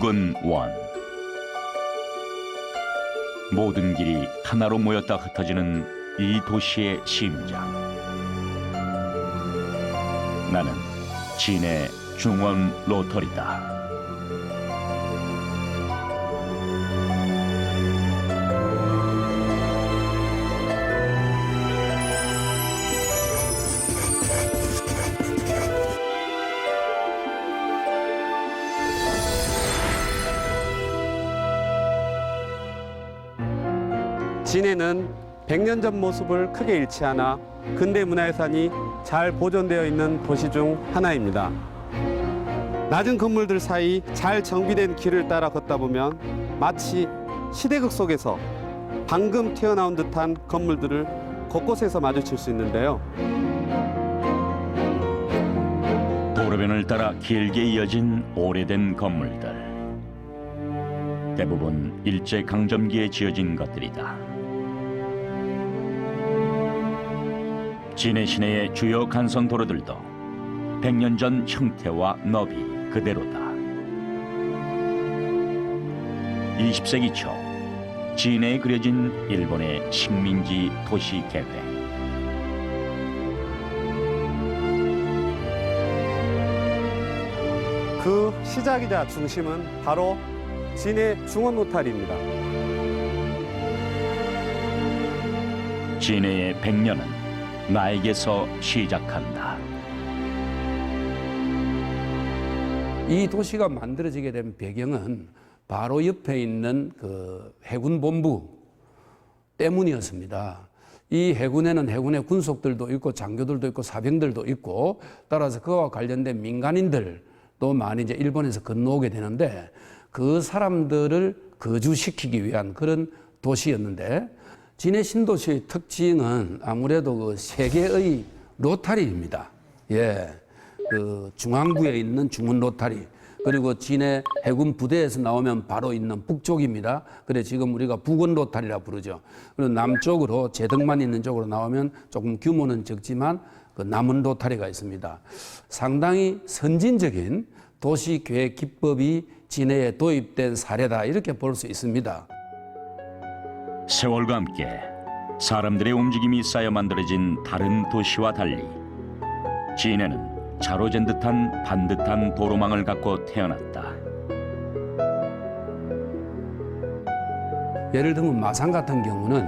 붉은 원. 모든 길이 하나로 모였다 흩어지는 이 도시의 심장. 나는 진해 중원 로터리다. 진해는 100년 전 모습을 크게 잃지 않아 근대 문화유산이 잘 보존되어 있는 도시 중 하나입니다. 낮은 건물들 사이 잘 정비된 길을 따라 걷다 보면 마치 시대극 속에서 방금 튀어나온 듯한 건물들을 곳곳에서 마주칠 수 있는데요. 도로변을 따라 길게 이어진 오래된 건물들. 대부분 일제강점기에 지어진 것들이다. 진해 시내의 주요 간선 도로들도 100년 전 형태와 너비 그대로다. 20세기 초 진해에 그려진 일본의 식민지 도시 계획. 그 시작이자 중심은 바로 진해 중원 로타리입니다. 진해의 100년은 나에게서 시작한다. 이 도시가 만들어지게 된 배경은 바로 옆에 있는 그 해군 본부 때문이었습니다. 이 해군에는 해군의 군속들도 있고 장교들도 있고 사병들도 있고 따라서 그와 관련된 민간인들도 많이 이제 일본에서 건너오게 되는데 그 사람들을 거주시키기 위한 그런 도시였는데 진해 신도시의 특징은 아무래도 그 세 개의 로타리입니다. 예. 그 중앙부에 있는 중원 로타리, 그리고 진해 해군 부대에서 나오면 바로 있는 북쪽입니다. 그래 지금 우리가 북원 로타리라 부르죠. 그리고 남쪽으로 제덕만 있는 쪽으로 나오면 조금 규모는 적지만 그 남원 로타리가 있습니다. 상당히 선진적인 도시 계획 기법이 진해에 도입된 사례다 이렇게 볼 수 있습니다. 세월과 함께 사람들의 움직임이 쌓여 만들어진 다른 도시와 달리 진해는 자로잰 듯한 반듯한 도로망을 갖고 태어났다. 예를 들면 마산 같은 경우는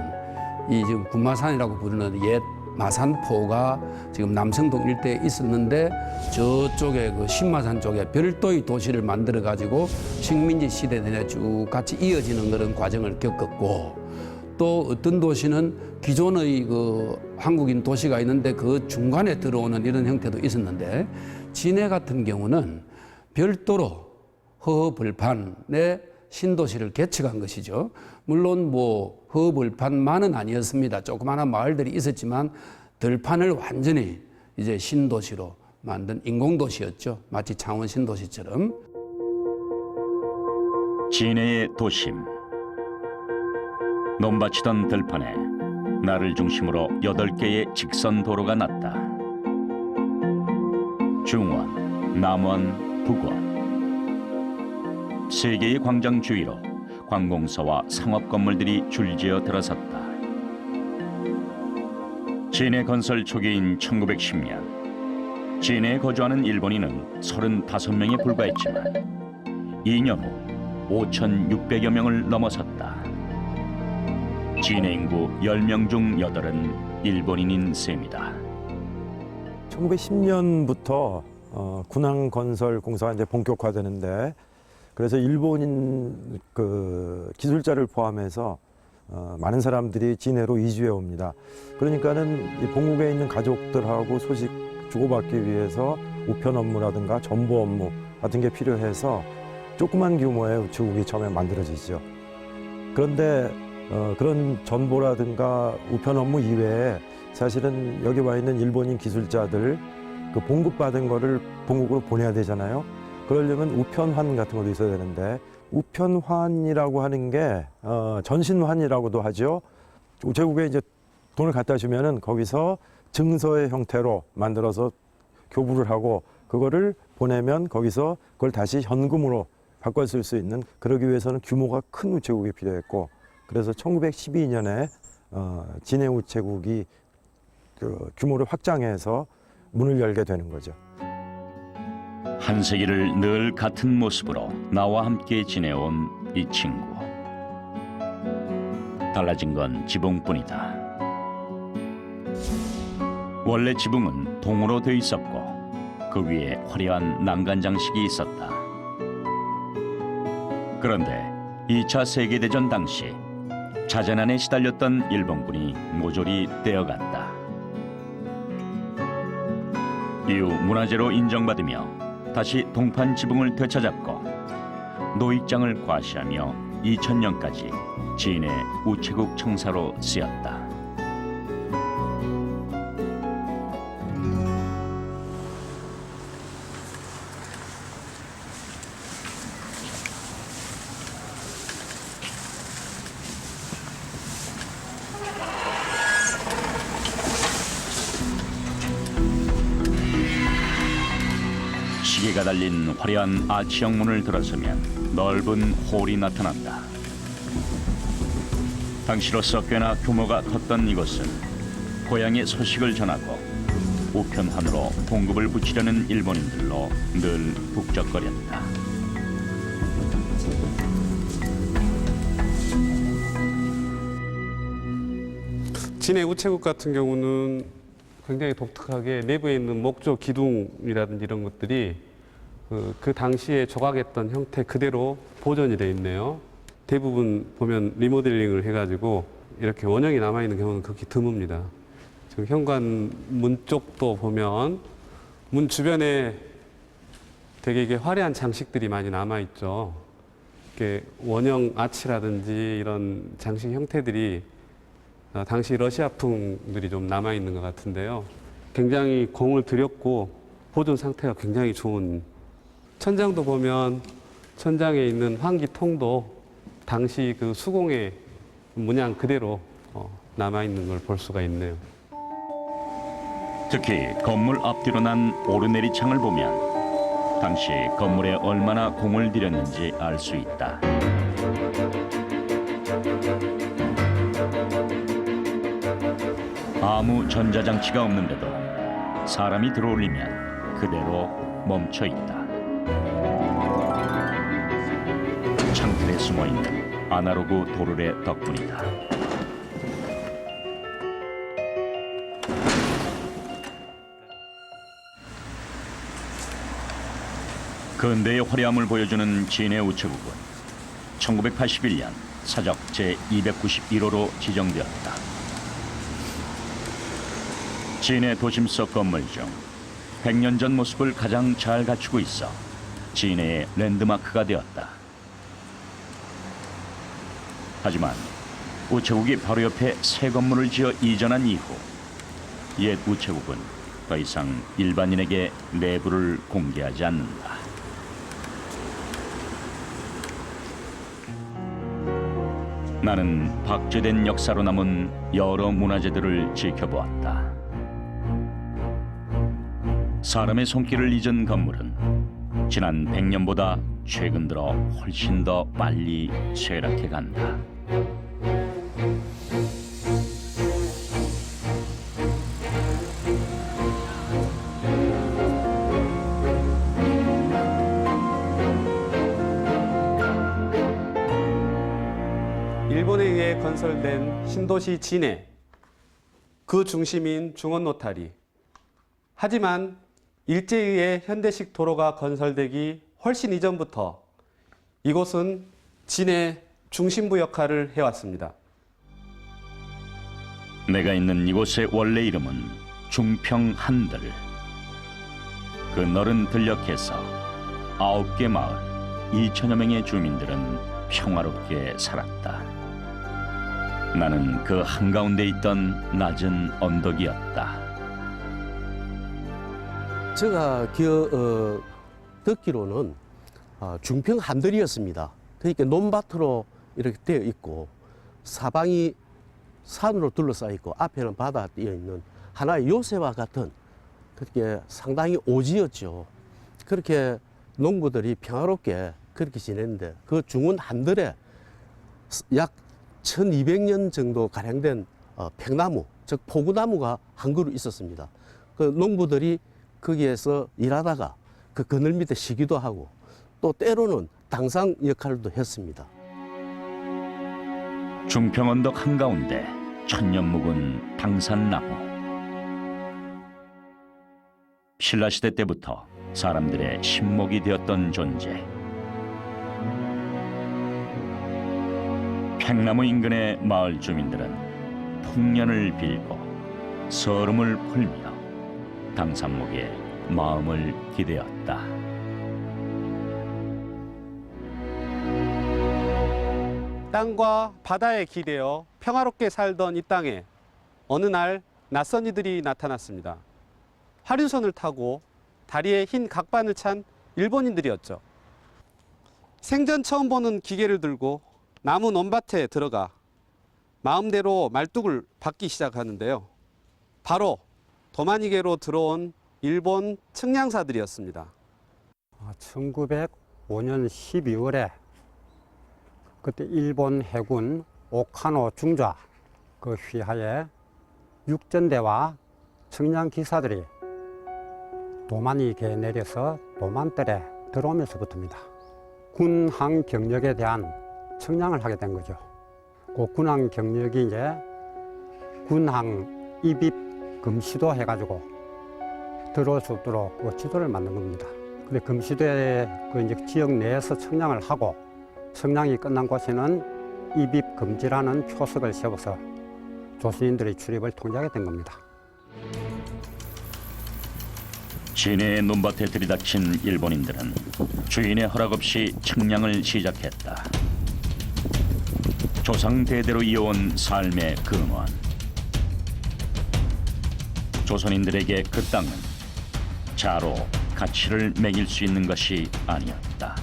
이 지금 군마산이라고 부르는 옛 마산포가 지금 남성동 일대에 있었는데 저쪽에 그 신마산 쪽에 별도의 도시를 만들어 가지고 식민지 시대 내내 쭉 같이 이어지는 그런 과정을 겪었고, 또 어떤 도시는 기존의 그 한국인 도시가 있는데 그 중간에 들어오는 이런 형태도 있었는데, 진해 같은 경우는 별도로 허허벌판의 신도시를 개척한 것이죠. 물론 뭐 허허벌판만은 아니었습니다. 조그마한 마을들이 있었지만 들판을 완전히 이제 신도시로 만든 인공도시였죠. 마치 창원 신도시처럼. 진해의 도심. 논밭이던 들판에 나를 중심으로 8개의 직선 도로가 났다. 중원, 남원, 북원. 3개의 광장 주위로 관공서와 상업 건물들이 줄지어 들어섰다. 진해 건설 초기인 1910년 진해에 거주하는 일본인은 35명에 불과했지만 2년 후 5,600여 명을 넘어섰다. 진해 인구 10명 중 8은 일본인인 셈이다. 1910년부터 군항 건설 공사가 이제 본격화되는데, 그래서 일본인 그 기술자를 포함해서 많은 사람들이 진해로 이주해 옵니다. 그러니까는 이 본국에 있는 가족들하고 소식 주고받기 위해서 우편 업무라든가 정보 업무 같은 게 필요해서 조그만 규모의 우체국이 처음에 만들어지죠. 그런데 그런 정보라든가 우편 업무 이외에 사실은 여기 와 있는 일본인 기술자들 그 봉급받은 거를 본국으로 보내야 되잖아요. 그러려면 우편환 같은 것도 있어야 되는데, 우편환이라고 하는 게 전신환이라고도 하죠. 우체국에 이제 돈을 갖다 주면은 거기서 증서의 형태로 만들어서 교부를 하고 그거를 보내면 거기서 그걸 다시 현금으로 바꿔 쓸 수 있는, 그러기 위해서는 규모가 큰 우체국이 필요했고, 그래서 1912년에 진해 우체국이 그 규모를 확장해서 문을 열게 되는 거죠. 한 세기를 늘 같은 모습으로 나와 함께 지내온 이 친구. 달라진 건 지붕뿐이다. 원래 지붕은 동으로 돼 있었고 그 위에 화려한 난간 장식이 있었다. 그런데 2차 세계대전 당시 자전안에 시달렸던 일본군이 모조리 떼어갔다. 이후 문화재로 인정받으며 다시 동판 지붕을 되찾았고 노익장을 과시하며 2000년까지 진해 우체국 청사로 쓰였다. 시계가 달린 화려한 아치형 문을 들어서면 넓은 홀이 나타난다. 당시로서 꽤나 규모가 컸던 이곳은 고향의 소식을 전하고 우편함으로 봉급을 붙이려는 일본인들로 늘 북적거렸다. 진해 우체국 같은 경우는 굉장히 독특하게 내부에 있는 목조 기둥이라든지 이런 것들이 그 당시에 조각했던 형태 그대로 보존이 되어 있네요. 대부분 보면 리모델링을 해가지고 이렇게 원형이 남아있는 경우는 극히 드뭅니다. 지금 현관문 쪽도 보면 문 주변에 되게 이게 화려한 장식들이 많이 남아있죠. 이렇게 원형 아치라든지 이런 장식 형태들이 당시 러시아풍들이 좀 남아있는 것 같은데요. 굉장히 공을 들였고 보존 상태가 굉장히 좋은, 천장도 보면 천장에 있는 환기통도 당시 그 수공의 문양 그대로 남아있는 걸 볼 수가 있네요. 특히 건물 앞뒤로 난 오르내리 창을 보면 당시 건물에 얼마나 공을 들였는지 알 수 있다. 아무 전자장치가 없는데도 사람이 들어올리면 그대로 멈춰 있다. 창틀에 숨어있는 아날로그 도르래 덕분이다. 근대의 화려함을 보여주는 진해 우체국은 1981년 사적 제291호로 지정되었다. 진해 도심 속 건물 중 100년 전 모습을 가장 잘 갖추고 있어 진해의 랜드마크가 되었다. 하지만 우체국이 바로 옆에 새 건물을 지어 이전한 이후 옛 우체국은 더 이상 일반인에게 내부를 공개하지 않는다. 나는 박제된 역사로 남은 여러 문화재들을 지켜보았다. 사람의 손길을 잊은 건물은 지난 100년보다 최근 들어 훨씬 더 빨리 쇠락해 간다. 일본에 의해 건설된 신도시 진해, 그 중심인 중원 노타리. 하지만 일제에 의해 현대식 도로가 건설되기 훨씬 이전부터 이곳은 진해 중심부 역할을 해왔습니다. 내가 있는 이곳의 원래 이름은 중평한들. 그 넓은 들녘에서 9개 마을 2천여 명의 주민들은 평화롭게 살았다. 나는 그 한가운데 있던 낮은 언덕이었다. 제가 듣기로는 중평 한들이었습니다. 그러니까 논밭으로 이렇게 되어 있고 사방이 산으로 둘러싸여 있고 앞에는 바다가 띄어 있는 하나의 요새와 같은 그렇게 상당히 오지였죠. 그렇게 농부들이 평화롭게 그렇게 지냈는데 그 중원 한들에 약 1200년 정도 가량 된 팽나무, 즉 포구나무가 한 그루 있었습니다. 그 농부들이 거기에서 일하다가 그 그늘 밑에 쉬기도 하고 또 때로는 당상 역할도 했습니다. 중평언덕 한가운데 천년 묵은 당산나무. 신라시대 때부터 사람들의 신목이 되었던 존재. 팽나무 인근의 마을 주민들은 풍년을 빌고 서름을 풀며 당산목에 마음을 기대었다. 땅과 바다에 기대어 평화롭게 살던 이 땅에 어느 날 낯선 이들이 나타났습니다. 화류선을 타고 다리에 흰 각반을 찬 일본인들이었죠. 생전 처음 보는 기계를 들고 나무 논밭에 들어가 마음대로 말뚝을 밟기 시작하는데요. 바로 도마니계로 들어온 일본 측량사들이었습니다. 1905년 12월에 그때 일본 해군 오카노 중좌 그 휘하에 육전대와 측량 기사들이 도마니계에 내려서 도만뜰에 들어오면서부터입니다. 군항 경력에 대한 측량을 하게 된 거죠. 그 군항 경력이 이제 군항 입입 금시도 해가지고 들어올 수 있도록 그 지도를 만든 겁니다. 근데 금시도에 그 이제 지역 내에서 측량을 하고 측량이 끝난 곳에는 입입 금지라는 표석을 세워서 조선인들의 출입을 통제하게 된 겁니다. 진해의 논밭에 들이닥친 일본인들은 주인의 허락 없이 측량을 시작했다. 조상 대대로 이어온 삶의 근원. 조선인들에게 그 땅은 자로 가치를 매길 수 있는 것이 아니었다.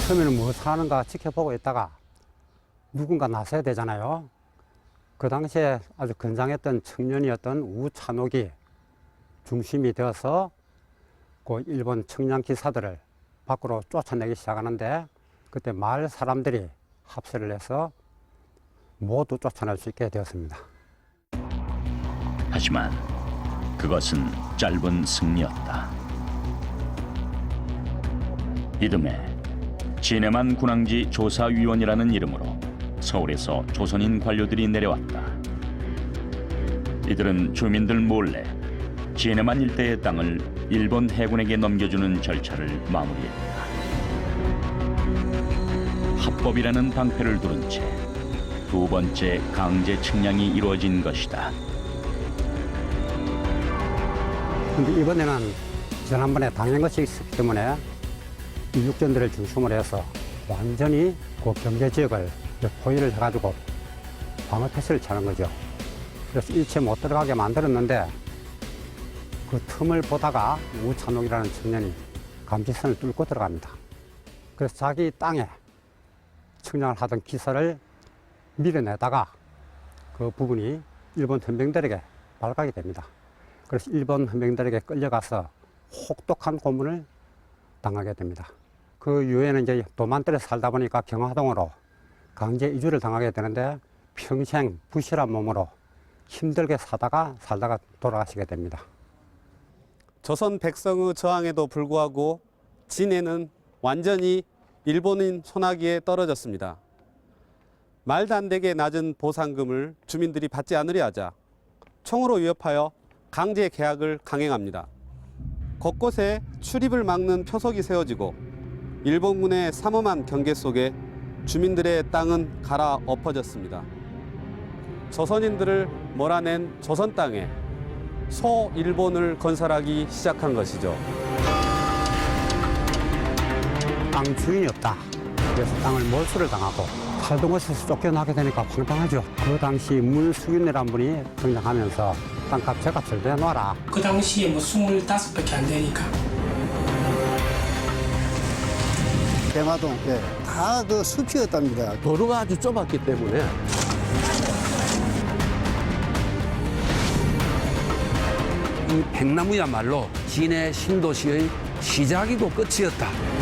처음에는 무엇을 하는가 지켜보고 있다가 누군가 나서야 되잖아요. 그 당시에 아주 건장했던 청년이었던 우찬옥이 중심이 되어서 그 일본 측량 기사들을 밖으로 쫓아내기 시작하는데 그때 마을 사람들이 합세를 해서 모두 쫓아낼 수 있게 되었습니다. 하지만 그것은 짧은 승리였다. 이듬해 진해만 군항지 조사위원이라는 이름으로 서울에서 조선인 관료들이 내려왔다. 이들은 주민들 몰래 진해만 일대의 땅을 일본 해군에게 넘겨주는 절차를 마무리했다. 합법이라는 방패를 두른 채 두 번째 강제 측량이 이루어진 것이다. 근데 이번에는 지난번에 당한 것이 있었기 때문에 이 육전들을 중심으로 해서 완전히 그 경계 지역을 포위를 해가지고 방어 태세를 차는 거죠. 그래서 일체 못 들어가게 만들었는데 그 틈을 보다가 우찬옥이라는 청년이 감지선을 뚫고 들어갑니다. 그래서 자기 땅에 측량을 하던 기사를 밀어내다가 그 부분이 일본 헌병들에게 발각이 됩니다. 그래서 일본 헌병들에게 끌려가서 혹독한 고문을 당하게 됩니다. 그 이후에는 이제 도만뜰에 살다 보니까 경화동으로 강제 이주를 당하게 되는데 평생 부실한 몸으로 힘들게 살다가 돌아가시게 됩니다. 조선 백성의 저항에도 불구하고 진해는 완전히 일본인 손아귀에 떨어졌습니다. 말도 안 되게 낮은 보상금을 주민들이 받지 않으려 하자 총으로 위협하여 강제 계약을 강행합니다. 곳곳에 출입을 막는 표석이 세워지고 일본군의 삼엄한 경계 속에 주민들의 땅은 갈아엎어졌습니다. 조선인들을 몰아낸 조선 땅에 소일본을 건설하기 시작한 것이죠. 땅 주인이 없다. 그래서 땅을 몰수를 당하고 살던 곳에서 쫓겨나게 되니까 황당하죠. 그 당시 문수균이라는 분이 등장하면서 땅값 제값을 내놔라. 그 당시에 뭐 25밖에 안 되니까. 대마동, 다 그 숲이었답니다. 도로가 아주 좁았기 때문에 이 팽나무야말로 진해 신도시의 시작이고 끝이었다.